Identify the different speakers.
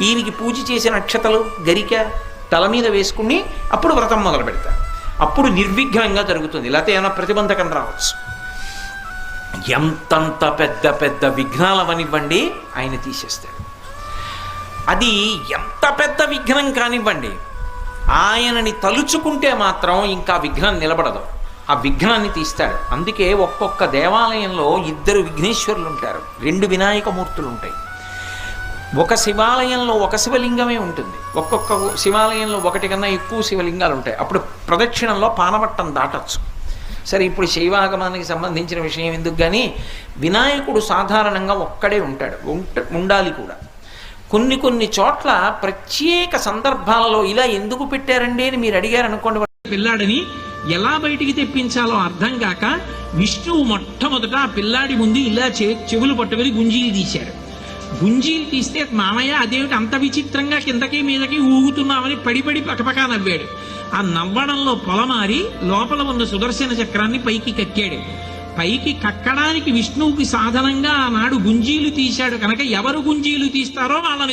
Speaker 1: ఈయనకి పూజ చేసిన అక్షతలు గరిక తల మీద వేసుకుని అప్పుడు వ్రతం మొదలు పెడతారు. అప్పుడు నిర్విఘ్నంగా జరుగుతుంది. లేకపోతే ఏమైనా ప్రతిబంధకం రావచ్చు. ఎంతంత పెద్ద పెద్ద విఘ్నాలవనివ్వండి ఆయన తీసేస్తాడు. అది ఎంత పెద్ద విఘ్నం కానివ్వండి, ఆయనని తలుచుకుంటే మాత్రం ఇంకా విఘ్నం నిలబడదు. ఆ విఘ్నాన్ని తీస్తాడు. అందుకే ఒక్కొక్క దేవాలయంలో 2 విఘ్నేశ్వరులు ఉంటారు, 2 వినాయకమూర్తులు ఉంటాయి. ఒక శివాలయంలో ఒక శివలింగమే ఉంటుంది, ఒక్కొక్క శివాలయంలో 1 కన్నా ఎక్కువ శివలింగాలు ఉంటాయి. అప్పుడు ప్రదక్షిణంలో పానవట్టం దాటచ్చు. సరే, ఇప్పుడు శైవాగమానికి సంబంధించిన విషయం ఎందుకు, కానీ వినాయకుడు సాధారణంగా ఒక్కడే ఉంటాడు, ఉండాలి కూడా. కొన్ని చోట్ల ప్రత్యేక సందర్భాలలో ఇలా ఎందుకు పెట్టారండి అని మీరు అడిగారు అనుకోండి, పిల్లాడిని ఎలా బయటికి తెప్పించాలో అర్థం కాక విష్ణువు మొట్టమొదట ఆ పిల్లాడి ముందు ఇలా చెవులు పట్టుకొని గుంజీలు తీశాడు. గుంజీలు తీస్తే మామయ్య అదేమిటి అంత విచిత్రంగా కిందకి మీదకి ఊగుతున్నామని పడి పకపకా నవ్వాడు. ఆ నవ్వడంలో పొలమారి లోపల ఉన్న సుదర్శన చక్రాన్ని పైకి కక్కాడు. పైకి కక్కడానికి విష్ణువుకి సాధనంగా ఆనాడు గుంజీలు తీశాడు కనుక ఎవరు గుంజీలు తీస్తారో వాళ్ళని